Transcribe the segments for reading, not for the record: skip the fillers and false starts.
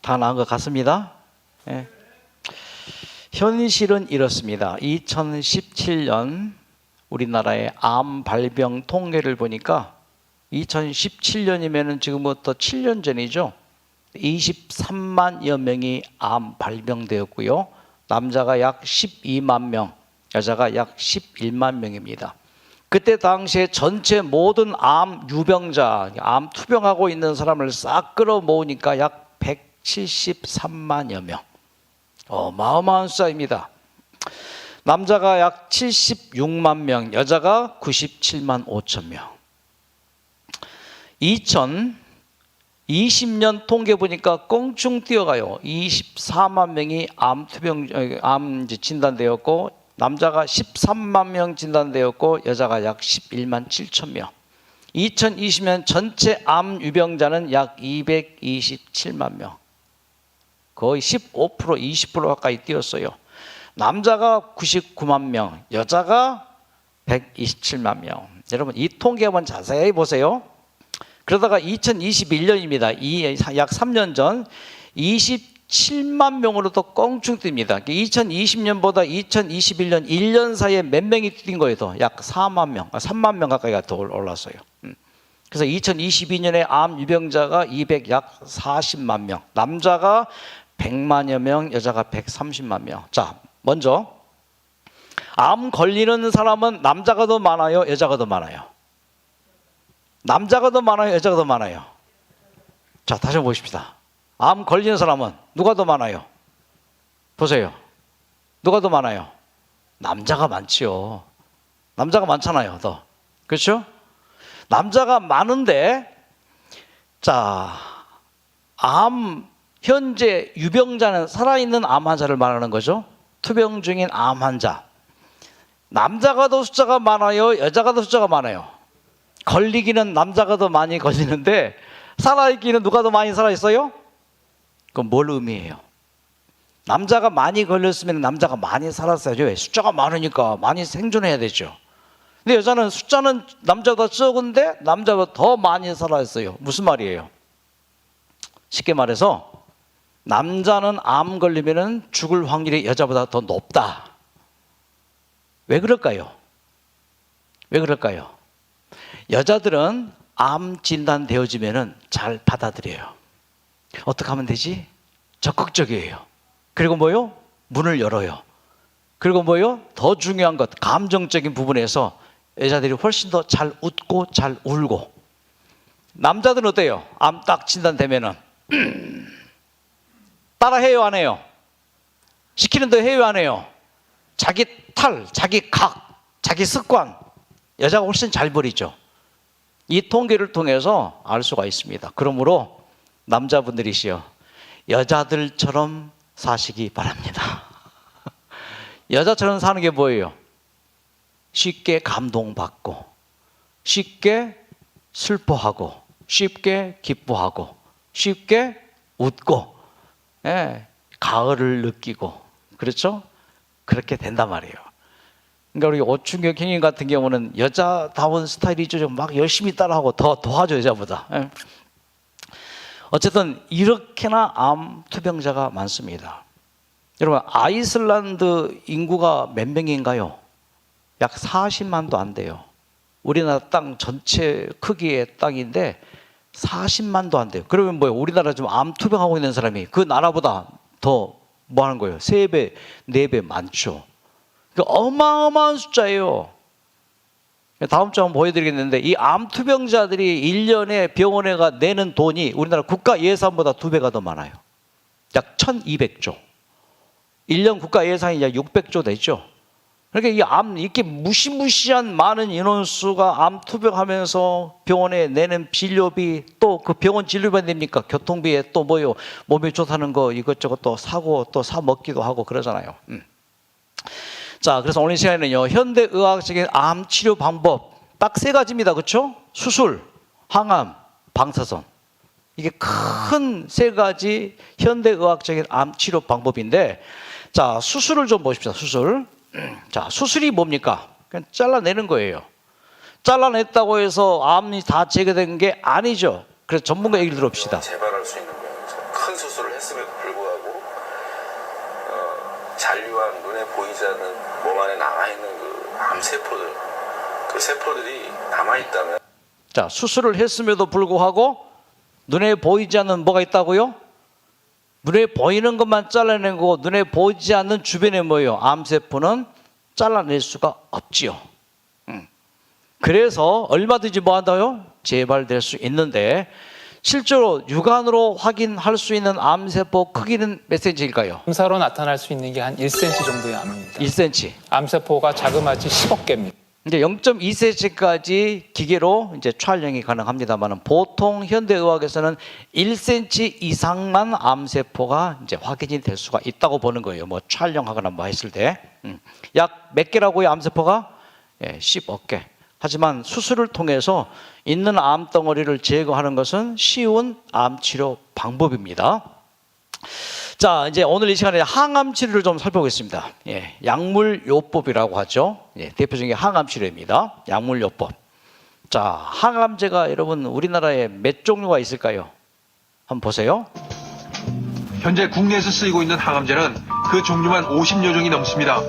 다 나은 것 같습니다. 예. 현실은 이렇습니다. 2017년 우리나라의 암 발병 통계를 보니까 2017년이면 지금부터 7년 전이죠. 23만여 명이 암 발병되었고요. 남자가 약 12만 명, 여자가 약 11만 명입니다. 그때 당시에 전체 모든 암 유병자, 암 투병하고 있는 사람을 싹 끌어모으니까 약 173만여 명. 어마어마한 숫자입니다. 남자가 약 76만 명, 여자가 97만 5천 명. 2020년 통계 보니까 껑충 뛰어가요. 24만 명이 암 진단되었고, 남자가 13만 명 진단되었고, 여자가 약 11만 7천 명. 2020년 전체 암 유병자는 약 227만 명. 거의 15%, 20% 가까이 뛰었어요. 남자가 99만 명, 여자가 127만 명. 여러분, 이 통계 한번 자세히 보세요. 그러다가 2021년입니다. 약 3년 전 27만 명으로 또 껑충 뜁니다. 2020년보다 2021년 1년 사이에 몇 명이 뛴 거예요? 약 4만 명, 3만 명 가까이가 더 올랐어요. 그래서 2022년에 암 유병자가 약 40만 명, 남자가 100만여 명, 여자가 130만 명. 자, 먼저 암 걸리는 사람은 남자가 더 많아요, 여자가 더 많아요? 남자가 더 많아요, 여자가 더 많아요? 자, 다시 한번 보십시다. 암 걸리는 사람은 누가 더 많아요? 보세요. 누가 더 많아요? 남자가 많지요. 남자가 많잖아요, 더. 그렇죠? 남자가 많은데, 자, 현재 유병자는 살아있는 암 환자를 말하는 거죠. 투병 중인 암 환자. 남자가 더 숫자가 많아요, 여자가 더 숫자가 많아요? 걸리기는 남자가 더 많이 걸리는데 살아있기는 누가 더 많이 살아있어요? 그건 뭘 의미해요? 남자가 많이 걸렸으면 남자가 많이 살았어야죠. 왜? 숫자가 많으니까 많이 생존해야 되죠. 근데 여자는 숫자는 남자보다 적은데 남자보다 더 많이 살아있어요. 무슨 말이에요? 쉽게 말해서 남자는 암 걸리면 죽을 확률이 여자보다 더 높다. 왜 그럴까요? 왜 그럴까요? 여자들은 암 진단되어지면 잘 받아들여요. 어떻게 하면 되지? 적극적이에요. 그리고 뭐요? 문을 열어요. 그리고 뭐요? 더 중요한 것, 감정적인 부분에서 여자들이 훨씬 더 잘 웃고 잘 울고. 남자들은 어때요? 암 딱 진단되면은 따라해요, 안 해요? 시키는데 해요, 안 해요? 자기 탈, 자기 각, 자기 습관, 여자가 훨씬 잘 버리죠. 이 통계를 통해서 알 수가 있습니다. 그러므로 남자분들이시여, 여자들처럼 사시기 바랍니다. 여자처럼 사는 게 뭐예요? 쉽게 감동받고, 쉽게 슬퍼하고, 쉽게 기뻐하고, 쉽게 웃고, 가을을 느끼고, 그렇죠? 그렇게 된단 말이에요. 그러니까 우리 오충격 형님 같은 경우는 여자다운 스타일이죠. 막 열심히 따라하고 더 도와줘, 여자보다. 어쨌든 이렇게나 암 투병자가 많습니다. 여러분, 아이슬란드 인구가 몇 명인가요? 약 40만도 안 돼요. 우리나라 땅 전체 크기의 땅인데 40만도 안 돼요. 그러면 뭐예요? 우리나라 좀 암 투병하고 있는 사람이 그 나라보다 더 뭐 하는 거예요? 3배, 4배 많죠. 그러니까 어마어마한 숫자예요. 다음 주 한번 보여드리겠는데, 이 암 투병자들이 1년에 병원에 가 내는 돈이 우리나라 국가 예산보다 2배가 더 많아요. 약 1200조. 1년 국가 예산이 약 600조 되죠. 그러니까 이 암, 이렇게 무시무시한 많은 인원수가 암 투병하면서 병원에 내는 진료비, 또 그 병원 진료비 됩니까? 교통비에 또 뭐요? 몸에 좋다는 거 이것저것 또 사고 또 사 먹기도 하고 그러잖아요. 자, 그래서 오늘 시간에는요, 현대의학적인 암 치료 방법 딱 3가지입니다. 그렇죠? 수술, 항암, 방사선. 이게 큰 3가지 현대의학적인 암 치료 방법인데, 자, 수술을 좀 보십시오. 수술. 자, 수술이 뭡니까? 그냥 잘라내는 거예요. 잘라냈다고 해서 암이 다 제거된 게 아니죠. 그래서 전문가 얘기를 들읍시다. 재발할 수 있는 큰 수술을 했으면 눈에 보이지 않는 몸 안에 남아있는 그 암세포들, 그 세포들이 남아있다면, 자, 수술을 했음에도 불구하고 눈에 보이지 않는 뭐가 있다고요? 눈에 보이는 것만 잘라낸 거고 눈에 보이지 않는 주변에 뭐예요? 암세포는 잘라낼 수가 없지요. 그래서 얼마든지 뭐 한다고요? 재발될 수 있는데 실제로 육안으로 확인할 수 있는 암세포 크기는 몇 cm일까요? 검사로 나타날 수 있는 게 한 1cm 정도의 암입니다. 1cm. 암세포가 자그마치 10억 개입니다. 이제 0.2cm까지 기계로 이제 촬영이 가능합니다만 보통 현대의학에서는 1cm 이상만 암세포가 이제 확인이 될 수가 있다고 보는 거예요. 뭐 촬영하거나 뭐 했을 때. 약 몇 개라고요, 암세포가? 예, 10억 개. 하지만 수술을 통해서 있는 암덩어리를 제거하는 것은 쉬운 암치료 방법입니다. 자, 이제 오늘 이 시간에 항암 치료를 좀 살펴보겠습니다. 예, 약물요법이라고 하죠. 예, 대표적인 항암 치료입니다. 약물요법. 자, 항암제가 여러분 우리나라에 몇 종류가 있을까요? 한번 보세요. 현재 국내에서 쓰이고 있는 항암제는 그 종류만 50여 종이 넘습니다.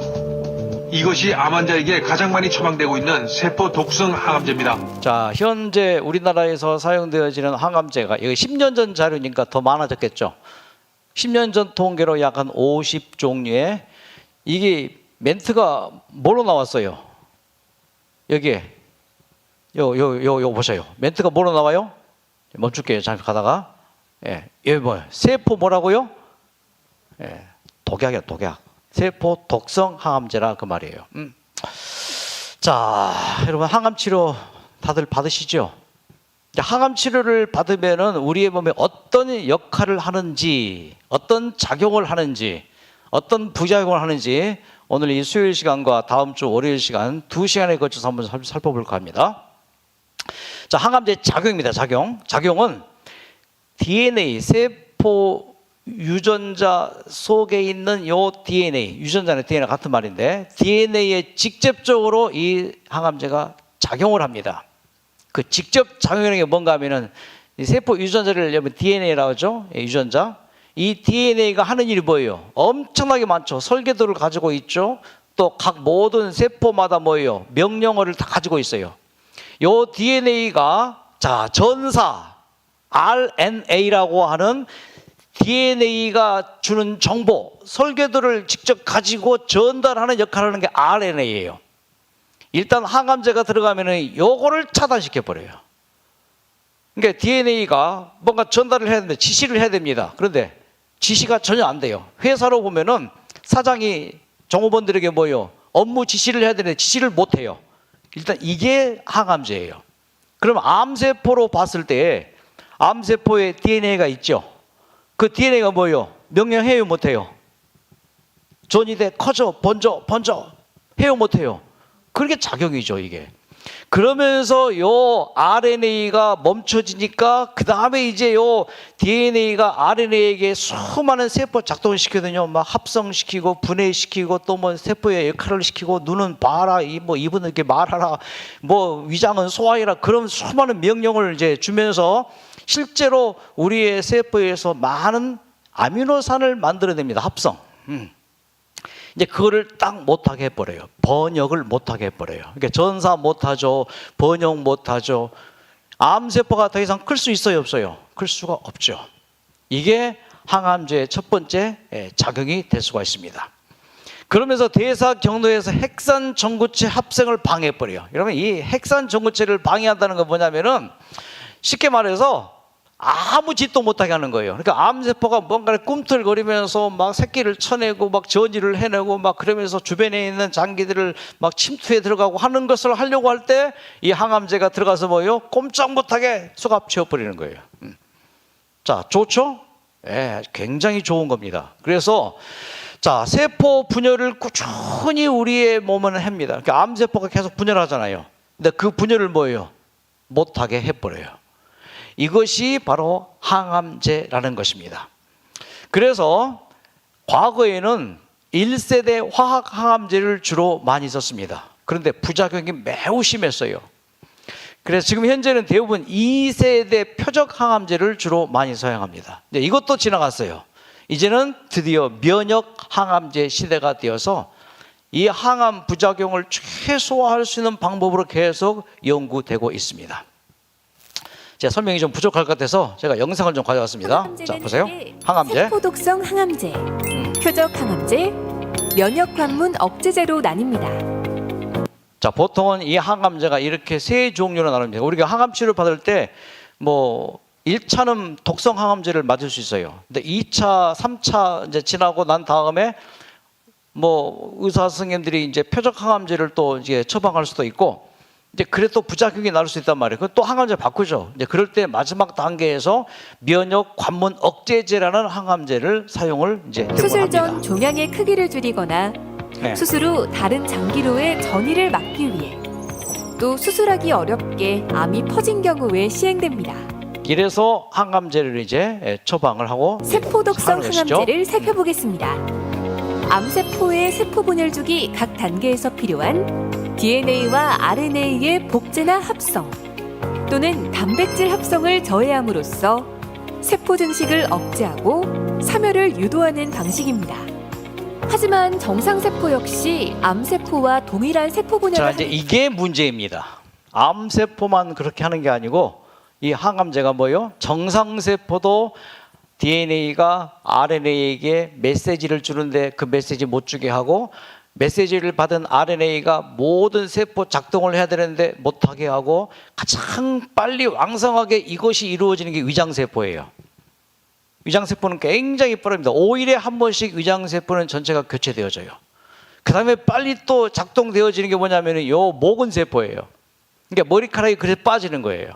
이것이 암 환자에게 가장 많이 처방되고 있는 세포 독성 항암제입니다. 자, 현재 우리나라에서 사용되어지는 항암제가 이거 10년 전 자료니까 더 많아졌겠죠. 10년 전 통계로 약 한 50종류의 이게 멘트가 뭐로 나왔어요? 여기에 요 보세요. 멘트가 뭐로 나와요? 멈출게요. 잠시 가다가. 예, 여기 뭐예요? 세포 뭐라고요? 예, 독약이야, 독약. 세포 독성 항암제라 그 말이에요. 자, 여러분 항암 치료 다들 받으시죠? 항암 치료를 받으면은 우리의 몸에 어떤 역할을 하는지, 어떤 작용을 하는지, 어떤 부작용을 하는지 오늘 이 수요일 시간과 다음 주 월요일 시간 2시간에 걸쳐서 한번 살펴볼까 합니다. 자, 항암제 작용입니다. 작용은 DNA 세포 유전자 속에 있는 요 DNA, 유전자는 DNA 같은 말인데 DNA에 직접적으로 이 항암제가 작용을 합니다. 그 직접 작용하는 게 뭔가 하면은 이 세포 유전자를 여러분 DNA라고 하죠. 유전자. 이 DNA가 하는 일이 뭐예요? 엄청나게 많죠. 설계도를 가지고 있죠. 또 각 모든 세포마다 뭐예요? 명령어를 다 가지고 있어요. 요 DNA가 자, 전사 RNA라고 하는 DNA가 주는 정보, 설계도를 직접 가지고 전달하는 역할을 하는 게 RNA예요. 일단 항암제가 들어가면은 요거를 차단시켜 버려요. 그러니까 DNA가 뭔가 전달을 해야 됩니다. 지시를 해야 됩니다. 그런데 지시가 전혀 안 돼요. 회사로 보면은 사장이 종업원들에게 뭐예요? 업무 지시를 해야 되는데 지시를 못 해요. 일단 이게 항암제예요. 그럼 암세포로 봤을 때 암세포에 DNA가 있죠. 그 DNA가 뭐예요? 명령해요, 못해요? 전이 돼, 커져, 번져 해요, 못해요? 그게 작용이죠, 이게. 그러면서 요 RNA가 멈춰지니까 그 다음에 이제 요 DNA가 RNA에게 수많은 세포 작동을 시키거든요. 막 합성시키고 분해시키고 또 뭐 세포의 역할을 시키고 눈은 봐라, 뭐 입은 이렇게 말하라, 뭐 위장은 소화해라, 그런 수많은 명령을 이제 주면서 실제로 우리의 세포에서 많은 아미노산을 만들어냅니다. 합성. 이제 그거를 딱 못하게 해버려요. 번역을 못하게 해버려요. 그러니까 전사 못하죠. 번역 못하죠. 암세포가 더 이상 클 수 있어요, 없어요? 클 수가 없죠. 이게 항암제의 첫 번째 작용이 될 수가 있습니다. 그러면서 대사 경로에서 핵산 전구체 합성을 방해해버려요. 여러분, 이 핵산 전구체를 방해한다는 건 뭐냐면은 쉽게 말해서 아무 짓도 못하게 하는 거예요. 그러니까 암세포가 뭔가를 꿈틀거리면서 막 새끼를 쳐내고 막 전이를 해내고 막 그러면서 주변에 있는 장기들을 막 침투해 들어가고 하는 것을 하려고 할 때 이 항암제가 들어가서 뭐예요? 꼼짝 못하게 쏘갑치워버리는 거예요. 자, 좋죠? 예, 굉장히 좋은 겁니다. 그래서 자, 세포 분열을 꾸준히 우리의 몸은 합니다. 그러니까 암세포가 계속 분열하잖아요. 근데 그 분열을 뭐예요? 못하게 해버려요. 이것이 바로 항암제라는 것입니다. 그래서 과거에는 1세대 화학 항암제를 주로 많이 썼습니다. 그런데 부작용이 매우 심했어요. 그래서 지금 현재는 대부분 2세대 표적 항암제를 주로 많이 사용합니다. 이것도 지나갔어요. 이제는 드디어 면역 항암제 시대가 되어서 이 항암 부작용을 최소화할 수 있는 방법으로 계속 연구되고 있습니다. 제 설명이 좀 부족할 것 같아서 제가 영상을 좀 가져왔습니다. 자, 보세요. 항암제. 세포독성 항암제, 표적 항암제, 면역 관문 억제제로 나뉩니다. 자, 보통은 이 항암제가 이렇게 세 종류로 나눕니다. 우리가 항암 치료 받을 때 뭐 1차는 독성 항암제를 맞을 수 있어요. 근데 2차, 3차 이제 지나고 난 다음에 뭐 의사 선생님들이 이제 표적 항암제를 또 이제 처방할 수도 있고, 이제 그래 또 부작용이 날 수 있단 말이에요. 그 또 항암제 바꾸죠. 이제 그럴 때 마지막 단계에서 면역 관문 억제제라는 항암제를 사용을 이제 수술 전 합니다. 종양의 크기를 줄이거나 네. 수술 후 다른 장기로의 전이를 막기 위해, 또 수술하기 어렵게 암이 퍼진 경우에 시행됩니다. 이래서 항암제를 이제 처방을 하고 세포독성 하는 것이죠. 항암제를 살펴보겠습니다. 암세포의 세포 분열주기 각 단계에서 필요한 DNA와 RNA의 복제나 합성 또는 단백질 합성을 저해함으로써 세포 증식을 억제하고 사멸을 유도하는 방식입니다. 하지만 정상세포 역시 암세포와 동일한 세포 자, 분열을 이제 이게 문제입니다. 암세포만 그렇게 하는 게 아니고 이 항암제가 뭐요? 정상세포도 DNA가 RNA에게 메시지를 주는데 그 메시지 못 주게 하고, 메시지를 받은 RNA가 모든 세포 작동을 해야 되는데 못하게 하고, 가장 빨리 왕성하게 이것이 이루어지는 게 위장세포예요. 위장세포는 굉장히 빠릅니다. 5일에 한 번씩 위장세포는 전체가 교체되어져요. 그 다음에 빨리 또 작동되어지는 게 뭐냐면 요 모근세포예요. 그러니까 머리카락이 그래서 빠지는 거예요.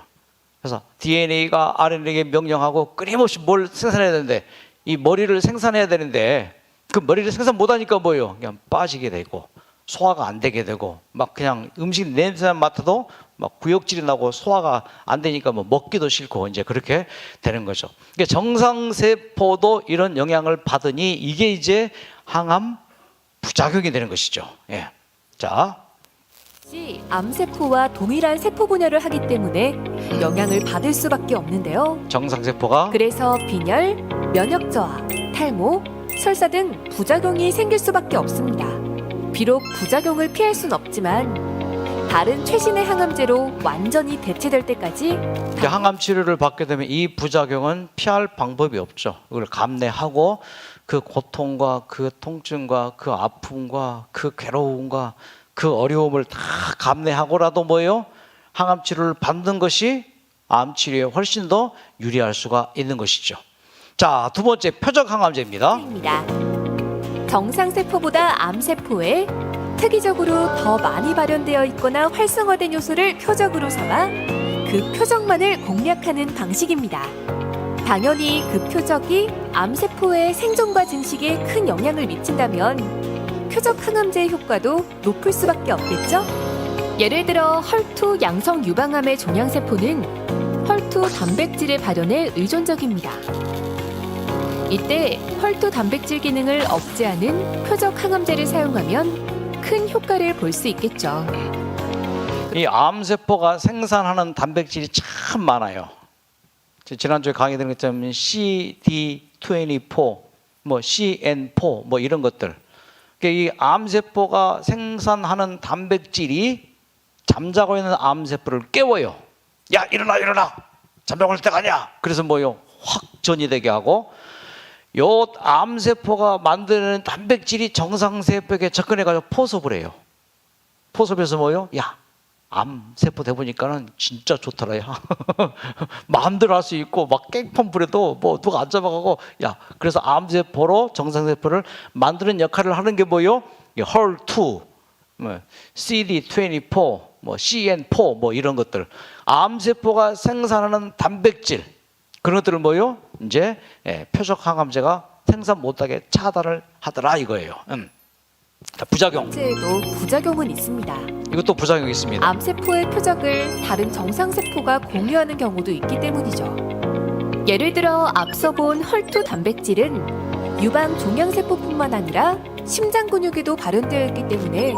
그래서 DNA가 RNA에게 명령하고 끊임없이 뭘 생산해야 되는데, 이 머리를 생산해야 되는데 그 머리를 생산 못하니까 뭐예요? 그냥 빠지게 되고 소화가 안 되게 되고, 막 그냥 음식 냄새만 맡아도 막 구역질이 나고 소화가 안 되니까 뭐 먹기도 싫고 이제 그렇게 되는 거죠. 그러니까 정상세포도 이런 영향을 받으니 이게 이제 항암 부작용이 되는 것이죠. 예. 자, 암세포와 동일한 세포 분열을 하기 때문에 영향을 받을 수밖에 없는데요. 정상세포가 그래서 빈혈, 면역 저하, 탈모, 설사 등 부작용이 생길 수밖에 없습니다. 비록 부작용을 피할 순 없지만 다른 최신의 항암제로 완전히 대체될 때까지 이제 항암 치료를 받게 되면 이 부작용은 피할 방법이 없죠. 그걸 감내하고 그 고통과 그 통증과 그 아픔과 그 괴로움과 그 어려움을 다 감내하고라도 뭐예요? 항암 치료를 받는 것이 암 치료에 훨씬 더 유리할 수가 있는 것이죠. 자, 두 번째 표적 항암제입니다. 정상세포보다 암세포에 특이적으로 더 많이 발현되어 있거나 활성화된 요소를 표적으로 삼아 그 표적만을 공략하는 방식입니다. 당연히 그 표적이 암세포의 생존과 증식에 큰 영향을 미친다면 표적 항암제의 효과도 높을 수밖에 없겠죠? 예를 들어 헐투 양성 유방암의 종양세포는 헐투 단백질의 발현에 의존적입니다. 이때 헐투 단백질 기능을 억제하는 표적 항암제를 사용하면 큰 효과를 볼 수 있겠죠. 이 암세포가 생산하는 단백질이 참 많아요. 지난주에 강의 드린 것처럼 CD24, 뭐 CN4, 뭐 이런 것들. 이 암세포가 생산하는 단백질이 잠자고 있는 암세포를 깨워요. 야, 일어나, 일어나. 잠자고 있을 때가 아니야. 그래서 뭐요? 확 전이 되게 하고, 요 암세포가 만드는 단백질이 정상세포에게 접근해가지고 포섭을 해요. 포섭해서 뭐요? 야, 암세포 돼보니까는 진짜 좋더라. 야. 마음대로 할 수 있고 막 깽판 부려도 뭐 누가 안 잡아가고, 야, 그래서 암세포로 정상세포를 만드는 역할을 하는 게 뭐요? HER2, 뭐 CD24, 뭐 CN4, 뭐 이런 것들. 암세포가 생산하는 단백질, 그런 것들을 뭐요? 이제 표적 항암제가 생산 못하게 차단을 하더라 이거예요. 자, 부작용. 항암제에도 부작용은 있습니다. 이것도 부작용이 있습니다. 암세포의 표적을 다른 정상세포가 공유하는 경우도 있기 때문이죠. 예를 들어 앞서 본 헐투 단백질은 유방 종양세포뿐만 아니라 심장 근육에도 발현되어 있기 때문에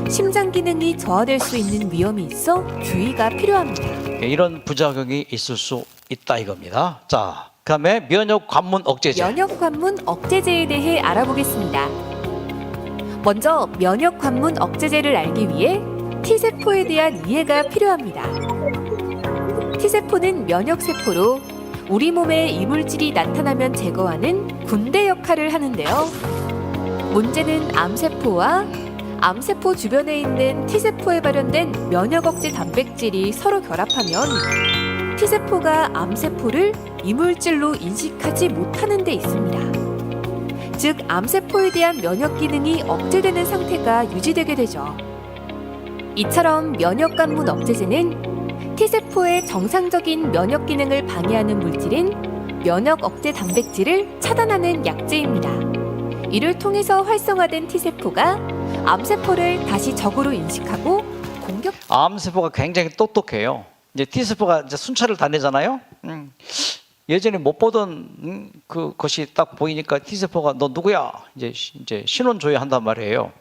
심장 기능이 저하될 수 있는 위험이 있어 주의가 필요합니다. 이런 부작용이 있을 수 있다 이겁니다. 자, 그다음에 면역 관문 억제제. 면역 관문 억제제에 대해 알아보겠습니다. 먼저 면역 관문 억제제를 알기 위해 T세포에 대한 이해가 필요합니다. T세포는 면역세포로 우리 몸에 이물질이 나타나면 제거하는 군대 역할을 하는데요. 문제는 암세포와 암세포 주변에 있는 T세포에 발현된 면역억제 단백질이 서로 결합하면 T세포가 암세포를 이물질로 인식하지 못하는 데 있습니다. 즉, 암세포에 대한 면역 기능이 억제되는 상태가 유지되게 되죠. 이처럼 면역관문 억제제는 T세포의 정상적인 면역 기능을 방해하는 물질인 면역 억제 단백질을 차단하는 약제입니다. 이를 통해서 활성화된 T세포가 암세포를 다시 적으로 인식하고 공격. 암세포가 굉장히 똑똑해요. 이제 T세포가 이제 순찰을 다니잖아요. 예전에 못 보던 그것이 딱 보이니까 T세포가 너 누구야? 이제 신원 조회한단 말이에요.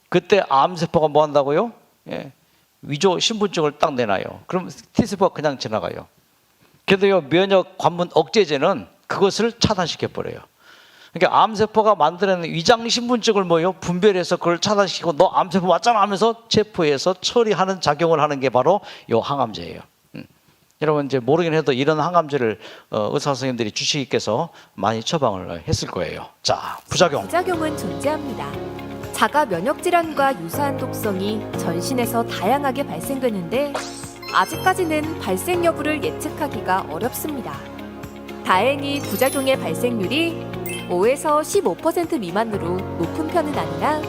그때 암세포가 뭐 한다고요? 예. 위조 신분증을 딱 내놔요. 그럼 T세포가 그냥 지나가요. 그래도요, 면역 관문 억제제는 그것을 차단시켜 버려요. 그러니까 암세포가 만들어낸 위장 신분증을 뭐요? 분별해서 그걸 차단시키고 너 암세포 맞잖아 하면서 체포해서 처리하는 작용을 하는 게 바로 이 항암제예요. 여러분 이제 모르긴 해도 이런 항암제를 의사 선생님들이 주치의께서 많이 처방을 했을 거예요. 자, 부작용. 부작용은 존재합니다. 자가 면역 질환과 유사한 독성이 전신에서 다양하게 발생되는데 아직까지는 발생 여부를 예측하기가 어렵습니다. 다행히 부작용의 발생률이 5에서 15% 미만으로 높은 편은 아니라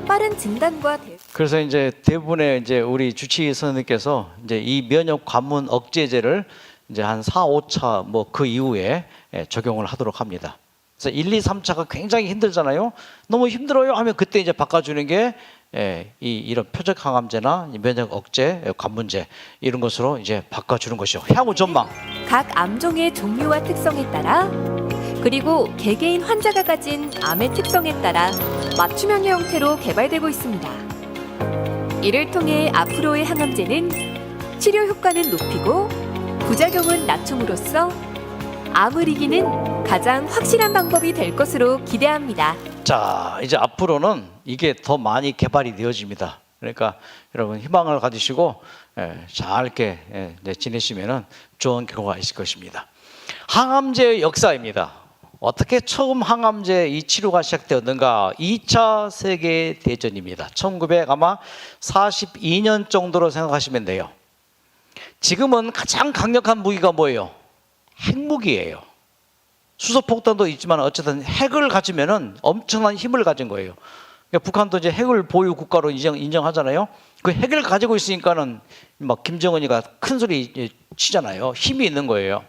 빠른 진단과 그래서 이제 대부분의 이제 우리 주치의 선생님께서 이제 이 면역 관문 억제제를 이제 한 4, 5차 뭐 그 이후에 적용을 하도록 합니다. 그래서 1, 2, 3차가 굉장히 힘들잖아요. 너무 힘들어요 하면 그때 이제 바꿔주는 게 이런 표적 항암제나 면역 억제, 관문제 이런 것으로 이제 바꿔주는 것이죠. 향후 전망. 각 암종의 종류와 특성에 따라 그리고 개개인 환자가 가진 암의 특성에 따라 맞춤형의 형태로 개발되고 있습니다. 이를 통해 앞으로의 항암제는 치료 효과는 높이고 부작용은 낮춤으로써 암을 이기는 가장 확실한 방법이 될 것으로 기대합니다. 자, 이제 앞으로는 이게 더 많이 개발이 되어집니다. 그러니까 여러분 희망을 가지시고 잘 이렇게 지내시면은 좋은 결과가 있을 것입니다. 항암제의 역사입니다. 어떻게 처음 항암제 이 치료가 시작되었는가? 2차 세계 대전입니다. 1942년 정도로 생각하시면 돼요. 지금은 가장 강력한 무기가 뭐예요? 핵무기예요. 수소폭탄도 있지만 어쨌든 핵을 가지면은 엄청난 힘을 가진 거예요. 그러니까 북한도 이제 핵을 보유 국가로 인정하잖아요. 그 핵을 가지고 있으니까는 막 김정은이가 큰 소리 치잖아요. 힘이 있는 거예요.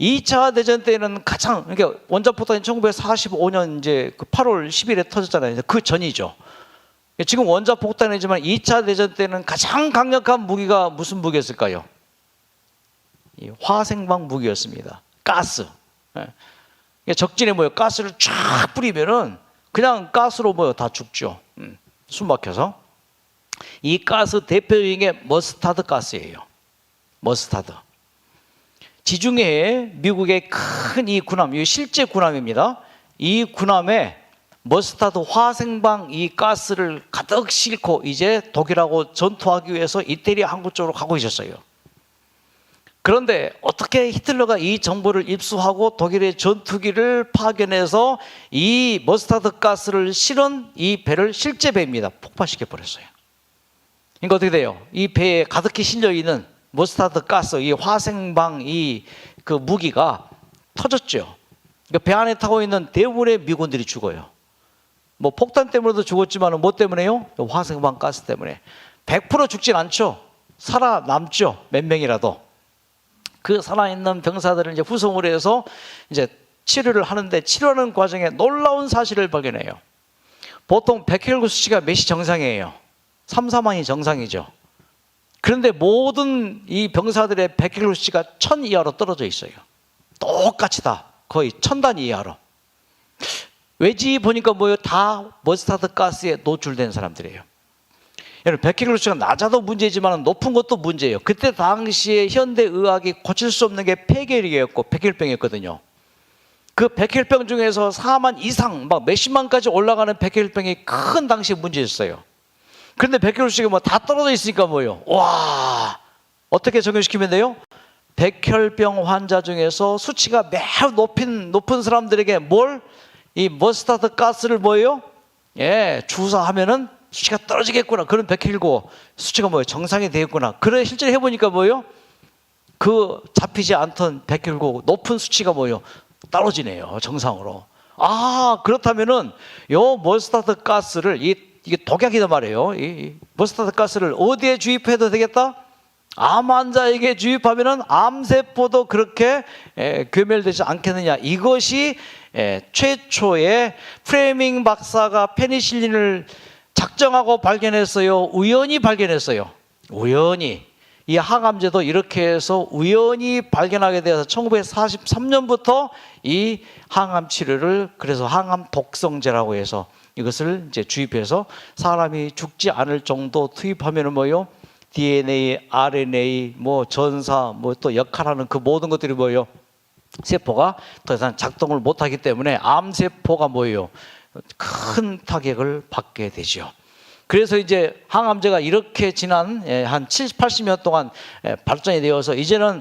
2차 대전 때는 가장 그러니까 원자폭탄이 1945년 이제 그 8월 10일에 터졌잖아요. 그 전이죠. 지금 원자폭탄이지만 2차 대전 때는 가장 강력한 무기가 무슨 무기였을까요? 이 화생방 무기였습니다. 가스. 적진에 뭐요? 가스를 쫙 뿌리면은 그냥 가스로 뭐요? 다 죽죠. 숨 막혀서. 이 가스 대표적인 게 머스타드 가스예요. 머스타드. 지중해에 미국의 큰 이 군함, 이 실제 군함입니다. 이 군함에 머스타드 화생방 이 가스를 가득 싣고 이제 독일하고 전투하기 위해서 이태리 항구 쪽으로 가고 있었어요. 그런데 어떻게 히틀러가 이 정보를 입수하고 독일의 전투기를 파견해서 이 머스타드 가스를 실은 이 배를 실제 배입니다. 폭파시켜 버렸어요. 그러니까 어떻게 돼요? 이 배에 가득히 실려 있는 머스타드 가스, 이 화생방 이 그 무기가 터졌죠. 그러니까 배 안에 타고 있는 대부분의 미군들이 죽어요. 뭐 폭탄 때문에도 죽었지만 뭐 때문에요? 화생방 가스 때문에. 100% 죽진 않죠. 살아남죠. 몇 명이라도. 그 살아있는 병사들을 이제 후송을 해서 이제 치료를 하는데 치료하는 과정에 놀라운 사실을 발견해요. 보통 백혈구 수치가 몇이 정상이에요? 3, 4만이 정상이죠. 그런데 모든 이 병사들의 백혈구 수치가 1000 이하로 떨어져 있어요. 똑같이 다 거의 1000단 이하로. 왜지 보니까 뭐예요? 다 머스타드 가스에 노출된 사람들이에요. 여러분 백혈구 수치가 낮아도 문제지만 높은 것도 문제예요. 그때 당시에 현대 의학이 고칠 수 없는 게 폐결이었고 백혈병이었거든요. 그 백혈병 중에서 4만 이상 막 몇십만까지 올라가는 백혈병이 큰 당시 문제였어요. 그런데 백혈수가 뭐 다 떨어져 있으니까 뭐요? 와, 어떻게 적용시키면 돼요? 백혈병 환자 중에서 수치가 매우 높은 사람들에게 이 머스타드 가스를 뭐예요? 예, 주사하면은 수치가 떨어지겠구나. 그런 백혈고 수치가 뭐예요? 정상이 되겠구나. 그래 실제로 해보니까 뭐예요? 그 잡히지 않던 백혈고 높은 수치가 뭐예요? 떨어지네요. 정상으로. 아, 그렇다면은 요 머스타드 가스를 이게 독약이단 말이에요. 이 머스타드 가스를 어디에 주입해도 되겠다? 암 환자에게 주입하면은 암세포도 그렇게 괴멸되지 않겠느냐. 이것이 최초의 프레밍 박사가 페니실린을 작정하고 발견했어요. 우연히 발견했어요. 우연히. 이 항암제도 이렇게 해서 우연히 발견하게 되어서 1943년부터 이 항암 치료를 그래서 항암 독성제라고 해서 이것을 이제 주입해서 사람이 죽지 않을 정도 투입하면은 뭐요? DNA, RNA, 뭐 전사, 뭐 또 역할하는 그 모든 것들이 뭐예요? 세포가 더 이상 작동을 못하기 때문에 암세포가 뭐예요? 큰 타격을 받게 되죠. 그래서 이제 항암제가 이렇게 지난 한 70, 80년 동안 발전이 되어서 이제는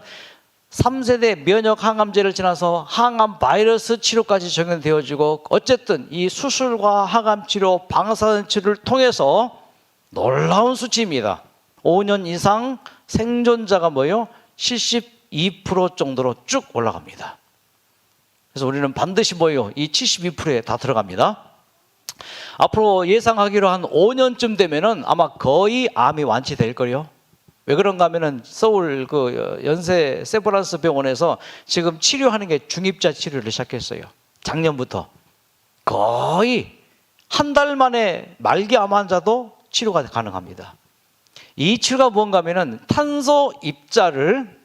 3세대 면역 항암제를 지나서 항암 바이러스 치료까지 적용되어지고 어쨌든 이 수술과 항암 치료, 방사선 치료를 통해서 놀라운 수치입니다. 5년 이상 생존자가 뭐예요? 72% 정도로 쭉 올라갑니다. 그래서 우리는 반드시 뭐예요? 이 72%에 다 들어갑니다. 앞으로 예상하기로 한 5년쯤 되면은 아마 거의 암이 완치될 거요. 왜 그런가 하면은 서울 그 연세 세브란스 병원에서 지금 치료하는 게 중입자 치료를 시작했어요. 작년부터. 거의 한 달 만에 말기 암 환자도 치료가 가능합니다. 이 치료가 뭔가 하면은 탄소 입자를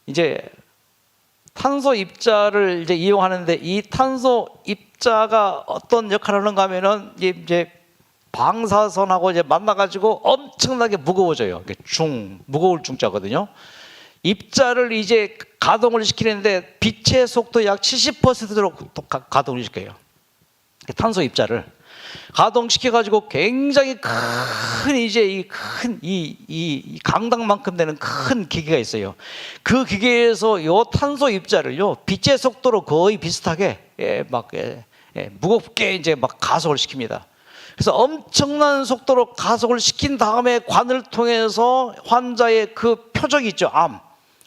이제 이용하는데 이 탄소 입자가 어떤 역할을 하는가 하면은 이제 방사선하고 이제 만나가지고 엄청나게 무거워져요. 무거울 중자거든요. 입자를 이제 가동을 시키는데 빛의 속도 약 70%로 가동을 시켜요. 탄소 입자를 가동시켜가지고 굉장히 큰 이제 이 강당만큼 되는 큰 기계가 있어요. 그 기계에서 요 탄소 입자를요 빛의 속도로 거의 비슷하게 무겁게 이제 막 가속을 시킵니다. 그래서 엄청난 속도로 가속을 시킨 다음에 관을 통해서 환자의 그 표적이 있죠.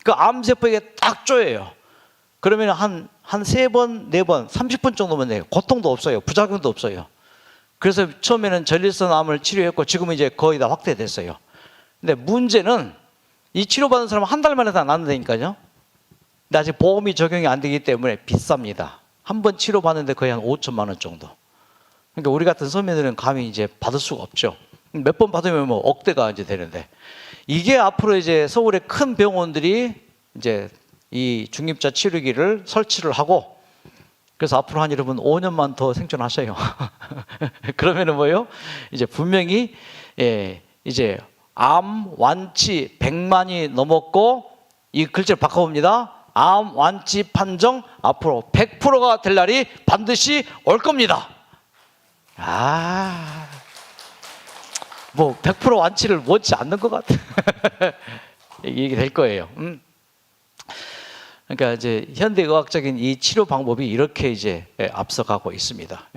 그 암세포에게 딱 쪼여요. 그러면 한 3번, 4번, 30분 정도면 돼요. 고통도 없어요. 부작용도 없어요. 그래서 처음에는 전립선 암을 치료했고 지금은 이제 거의 다 확대됐어요. 근데 문제는 이 치료받은 사람은 한 달 만에 다 낫는다니까요. 근데 아직 보험이 적용이 안 되기 때문에 비쌉니다. 한 번 치료받는데 거의 한 5천만 원 정도. 그러니까 우리 같은 서민들은 감히 이제 받을 수가 없죠. 몇 번 받으면 뭐 억대가 이제 되는데 이게 앞으로 이제 서울의 큰 병원들이 이제 이 중입자 치료기를 설치를 하고 그래서 앞으로 한 여러분 5년만 더 생존하셔요. 그러면은 뭐요? 이제 분명히 이제 암 완치 100만이 넘었고 이 글자를 바꿔봅니다. 암 완치 판정 앞으로 100%가 될 날이 반드시 올 겁니다. 뭐 100% 완치를 원치 않는 것 같아. 이게 될 거예요. 그러니까 이제 현대의학적인 이 치료 방법이 이렇게 이제 앞서가고 있습니다.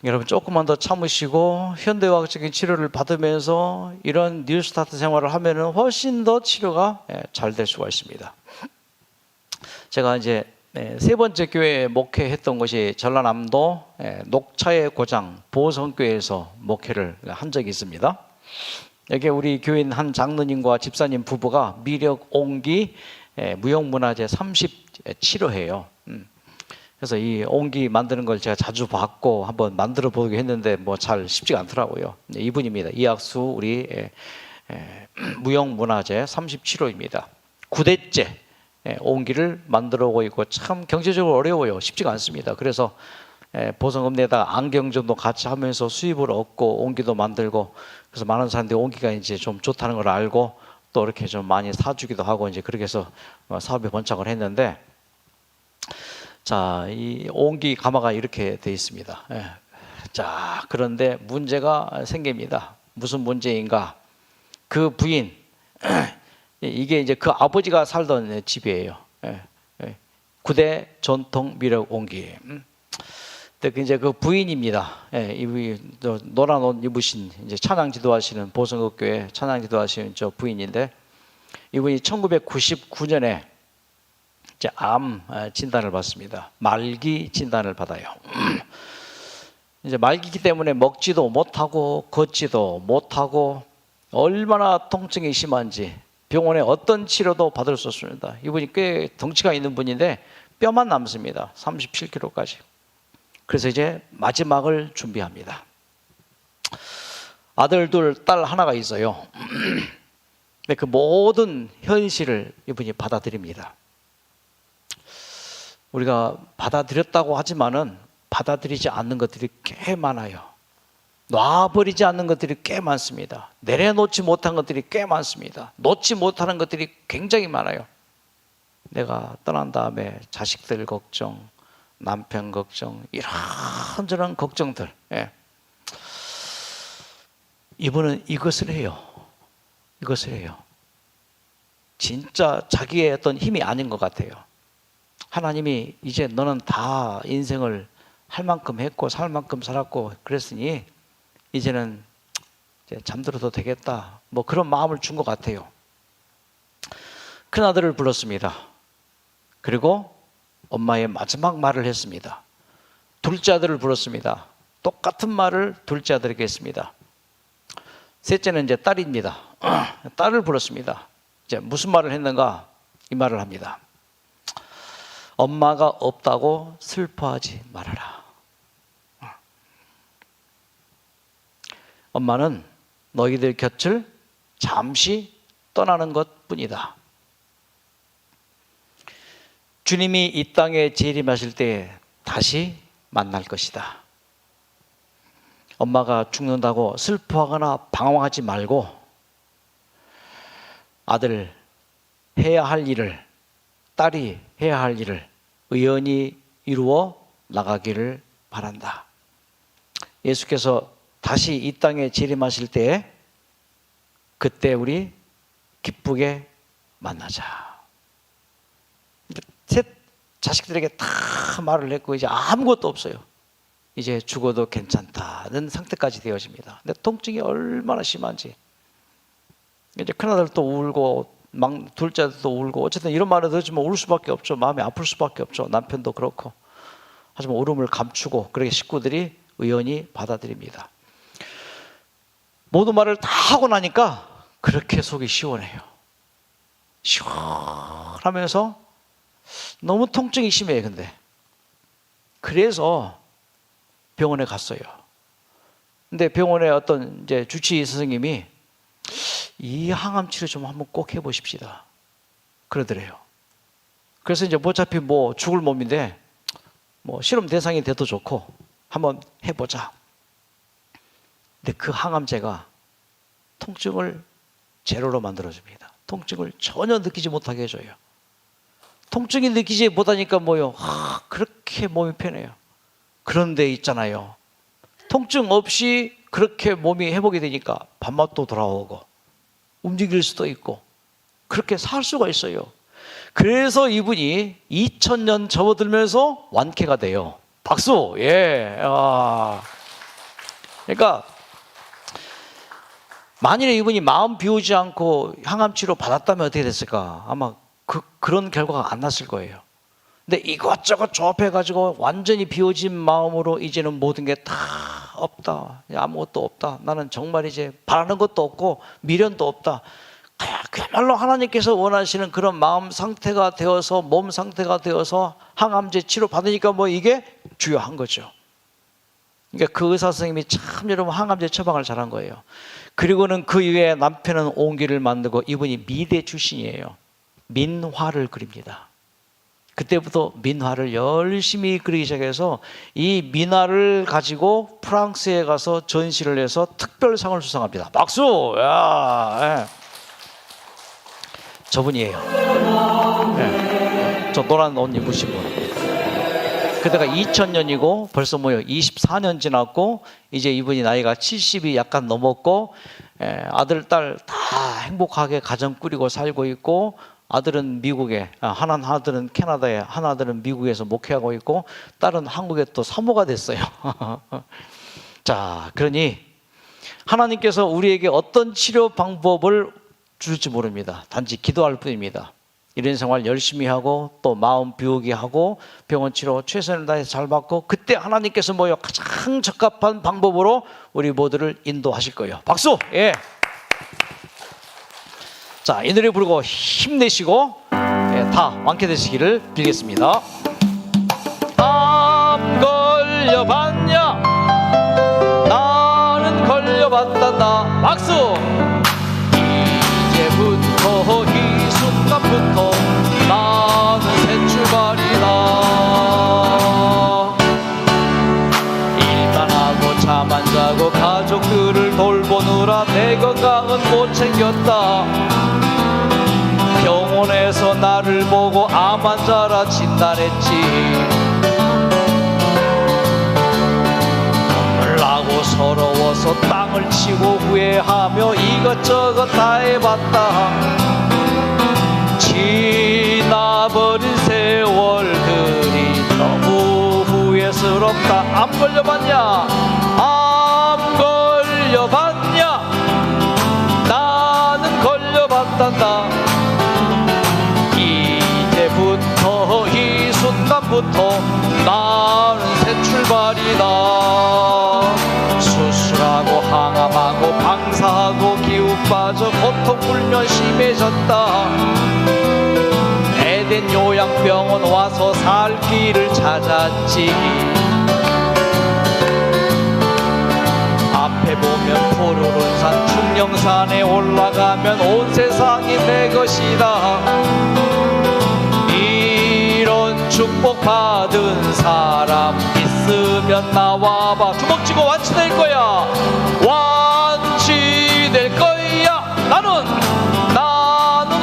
여러분 조금만 더 참으시고 현대의학적인 치료를 받으면서 이런 뉴스타트 생활을 하면은 훨씬 더 치료가 잘 될 수가 있습니다. 제가 이제 세 번째 교회에 목회했던 것이 전라남도 녹차의 고장 보성교회에서 목회를 한 적이 있습니다. 여기 우리 교인 한 장로님과 집사님 부부가 미력 옹기 무형문화재 37호예요. 그래서 이 옹기 만드는 걸 제가 자주 봤고 한번 만들어 보기로 했는데 뭐 잘 쉽지가 않더라고요. 이분입니다. 이학수 우리 무형문화재 37호입니다. 9대째 옹기를 만들어 오고 있고 참 경제적으로 어려워요. 쉽지가 않습니다. 그래서 보성읍내에다 안경점도 같이 하면서 수입을 얻고 옹기도 만들고 그래서 많은 사람들이 옹기가 이제 좀 좋다는 걸 알고 또 이렇게 좀 많이 사주기도 하고 이제 그렇게 해서 사업에 번창을 했는데 자, 이 옹기 가마가 이렇게 돼 있습니다. 예. 자, 그런데 문제가 생깁니다. 무슨 문제인가? 그 부인, 이게 이제 그 아버지가 살던 집이에요. 예. 예. 9대 전통 미력 옹기. 근데 이제 그 부인입니다. 예, 이분이 노란 옷 입으신 이제 찬양 지도하시는 보성극교회 찬양 지도하시는 저 부인인데, 이분이 1999년에 이제 암 진단을 받습니다. 말기 진단을 받아요. 이제 말기이기 때문에 먹지도 못하고 걷지도 못하고 얼마나 통증이 심한지 병원에 어떤 치료도 받을 수 없습니다. 이분이 꽤 덩치가 있는 분인데 뼈만 남습니다. 37kg까지. 그래서 이제 마지막을 준비합니다. 아들 둘, 딸 하나가 있어요. 근데 그 모든 현실을 이분이 받아들입니다. 우리가 받아들였다고 하지만은 받아들이지 않는 것들이 꽤 많아요. 놔버리지 않는 것들이 꽤 많습니다. 내려놓지 못한 것들이 꽤 많습니다. 놓지 못하는 것들이 굉장히 많아요. 내가 떠난 다음에 자식들 걱정, 남편 걱정, 이런저런 걱정들. 예. 이분은 이것을 해요. 이것을 해요. 진짜 자기의 어떤 힘이 아닌 것 같아요. 하나님이 이제 너는 다 인생을 할 만큼 했고 살 만큼 살았고 그랬으니 이제는 이제 잠들어도 되겠다, 뭐 그런 마음을 준 것 같아요. 큰아들을 불렀습니다. 그리고 엄마의 마지막 말을 했습니다. 둘째 아들을 불렀습니다. 똑같은 말을 둘째 아들에게 했습니다. 셋째는 이제 딸입니다. 딸을 불렀습니다. 이제 무슨 말을 했는가? 이 말을 합니다. 엄마가 없다고 슬퍼하지 말아라. 엄마는 너희들 곁을 잠시 떠나는 것뿐이다. 주님이 이 땅에 재림하실 때 다시 만날 것이다. 엄마가 죽는다고 슬퍼하거나 방황하지 말고 아들 해야 할 일을, 딸이 해야 할 일을 의연히 이루어 나가기를 바란다. 예수께서 다시 이 땅에 재림하실 때 그때 우리 기쁘게 만나자. 셋 자식들에게 다 말을 했고 이제 아무것도 없어요. 이제 죽어도 괜찮다는 상태까지 되어집니다. 근데 통증이 얼마나 심한지. 이제 큰아들도 울고 둘째 아들도 울고 어쨌든 이런 말을 들으면 울 수밖에 없죠. 마음이 아플 수밖에 없죠. 남편도 그렇고. 하지만 울음을 감추고 그렇게 식구들이 의연히 받아들입니다. 모든 말을 다 하고 나니까 그렇게 속이 시원해요. 시원하면서 너무 통증이 심해요. 근데 그래서 병원에 갔어요. 근데 병원에 어떤 이제 주치의 선생님이 이 항암 치료 좀 한번 꼭 해보십시다 그러더래요. 그래서 이제 어차피 뭐 죽을 몸인데 뭐 실험 대상이 돼도 좋고 한번 해보자. 근데 그 항암제가 통증을 제로로 만들어줍니다. 통증을 전혀 느끼지 못하게 해줘요. 통증이 느끼지 못하니까 뭐요? 그렇게 몸이 편해요. 그런데 있잖아요. 통증 없이 그렇게 몸이 회복이 되니까 밥맛도 돌아오고 움직일 수도 있고 그렇게 살 수가 있어요. 그래서 이분이 2000년 접어들면서 완쾌가 돼요. 박수! 예. 그러니까 만일에 이분이 마음 비우지 않고 항암치료 받았다면 어떻게 됐을까? 아마 그런 결과가 안 났을 거예요. 근데 이것저것 조합해가지고 완전히 비워진 마음으로 이제는 모든 게 다 없다. 아무것도 없다. 나는 정말 이제 바라는 것도 없고 미련도 없다. 그야말로 하나님께서 원하시는 그런 마음 상태가 되어서 몸 상태가 되어서 항암제 치료 받으니까 뭐 이게 주요한 거죠. 그러니까 그 의사 선생님이 참 여러분 항암제 처방을 잘한 거예요. 그리고는 그 이후에 남편은 옹기를 만들고 이분이 미대 출신이에요. 민화를 그립니다. 그때부터 민화를 열심히 그리기 시작해서 이 민화를 가지고 프랑스에 가서 전시를 해서 특별상을 수상합니다. 박수! 야, 예. 저분이에요. 예. 저 노란 옷 입으신 분. 그때가 2000년이고 벌써 뭐요 24년 지났고 이제 이분이 나이가 70이 약간 넘었고 아들 딸 다 행복하게 가정 꾸리고 살고 있고 아들은 미국에 하나 아들은 캐나다에 하나 아들은 미국에서 목회하고 있고 딸은 한국에 또 사모가 됐어요. 자, 그러니 하나님께서 우리에게 어떤 치료 방법을 줄지 모릅니다. 단지 기도할 뿐입니다. 이런 생활 열심히 하고 또 마음 비우기 하고 병원 치료 최선을 다해서 잘 받고 그때 하나님께서 뭐요 가장 적합한 방법으로 우리 모두를 인도하실 거예요. 박수! 예. 자, 이 노래 부르고 힘내시고 다 완쾌되시기를 빌겠습니다. 암 걸려봤냐? 나는 걸려봤단다. 박수! 이제부터 이 순간부터 나는 새 출발이다. 일만 하고 잠 안 자고 가족들을 돌보느라 내 건강은 못 챙겼다. 병원에서 나를 보고 암 환자라 진단했지. 눈물 나고 서러워서 땅을 치고 후회하며 이것저것 다 해봤다. 지나버린 세월들이 너무 후회스럽다. 암 걸려봤냐? 암 걸려봤냐? 나는 걸려봤단다. 이제부터 이 순간부터 나는 새 출발이다. 수술하고 항암하고 방사하고 기운 빠져 고통 울면 심해졌다. 에덴 요양병원 와서 살 길을 찾았지. 앞에 보면 푸르른 산 중령산에 올라가면 온 세상이 내 것이다. 이런 축복 받은 사람 있으면 나와봐. 주먹 쥐고 완치될 거야. 완치될 거야. 나는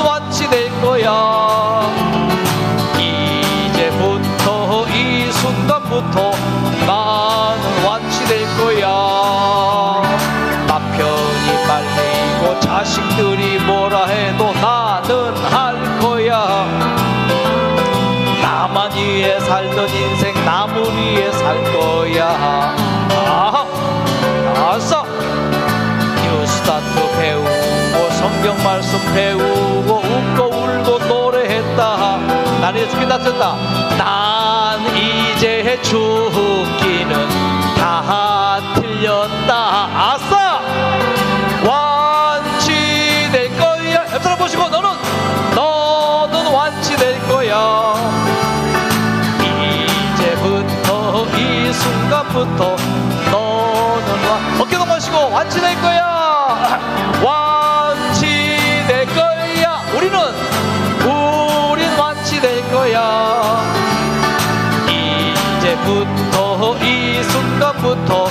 완치될 거야. 이제부터 이 순간부터 나는 완치될 거야. 남편이 말리고 자식들이 뭐라 해도 나는 할 거야. 나만 위해 살던 인생 남을 위해 살 거야. 아싸! 뉴스타트 배우고 성경 말씀 배우고 웃고 울고 노래했다. 난 이제 죽긴다 쓴다. 난 이제 죽기는 다 틀렸다. 아싸! 완치될 거야. 옆 사람 보시고 너는 완치될 거야. 이제부터 이 순간부터 너는 어깨 넘어지고 완치될 거야. 완치될 거야. 우린 완치될 거야. 이제부터 이 순간부터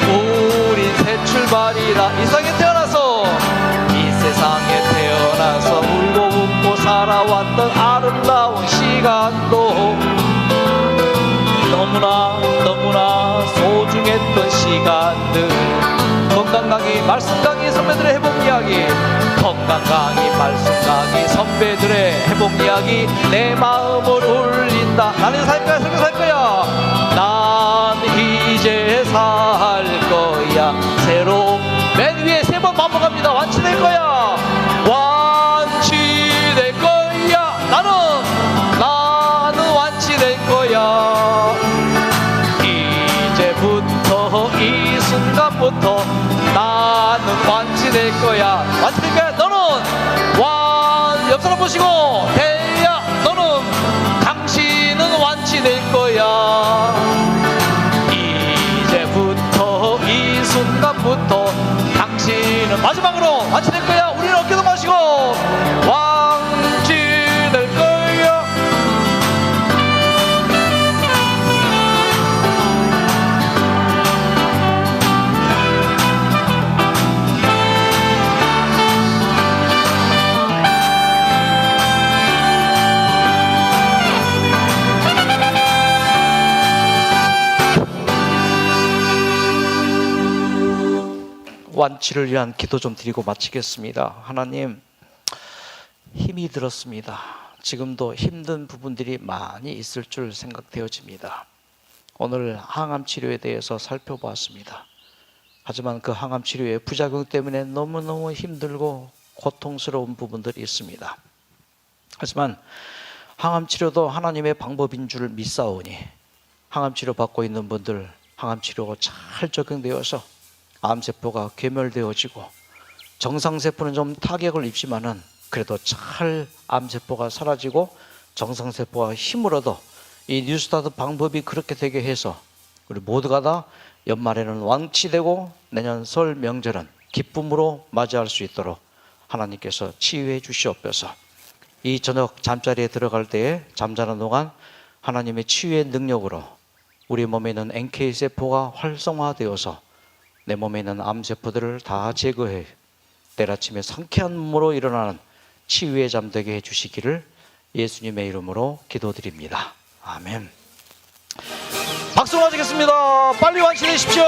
우린 새 출발이다. 이 세상에 태어나서 울고 웃고 살아왔던 아름다운 시간도 너무나 소중했던 시간들. 건강 강의, 말씀 강의, 선배들의 회복 이야기. 건강 강의, 말씀 강의, 선배들의 회복 이야기. 내 마음을 울린다. 나는 살 거야, 살 거야. 난 이제 살 거야. 새로 맨 위에 세 번 반복합니다. 완치될 거야. 완치될 거야. 나는 완치될 거야. 이제부터 이 순간부터 나는 완치될 거야. 완치될 거야. 너는 옆 사람 보시고 대야. 당신은 완치될 거야. 이제부터 이 순간부터 당신은 마지막으로 완치될 거야. 우리는 어깨도 마시고 완치될 거야. 완치를 위한 기도 좀 드리고 마치겠습니다. 하나님, 힘이 들었습니다. 지금도 힘든 부분들이 많이 있을 줄 생각되어집니다. 오늘 항암 치료에 대해서 살펴보았습니다. 하지만 그 항암 치료의 부작용 때문에 너무너무 힘들고 고통스러운 부분들이 있습니다. 하지만 항암 치료도 하나님의 방법인 줄 믿사오니 항암 치료 받고 있는 분들 항암 치료가 잘 적용되어서 암세포가 괴멸되어지고 정상세포는 좀 타격을 입지만은 그래도 잘 암세포가 사라지고 정상세포가 힘을 얻어 이 뉴스타트 방법이 그렇게 되게 해서 우리 모두가 다 연말에는 완치되고 내년 설 명절은 기쁨으로 맞이할 수 있도록 하나님께서 치유해 주시옵소서. 이 저녁 잠자리에 들어갈 때에 잠자는 동안 하나님의 치유의 능력으로 우리 몸에 있는 NK세포가 활성화되어서 내 몸에 있는 암세포들을 다 제거해 내일 아침에 상쾌한 몸으로 일어나는 치유의 잠 되게 해주시기를 예수님의 이름으로 기도드립니다. 아멘. 박수 맞이겠습니다. 빨리 완치되십시오.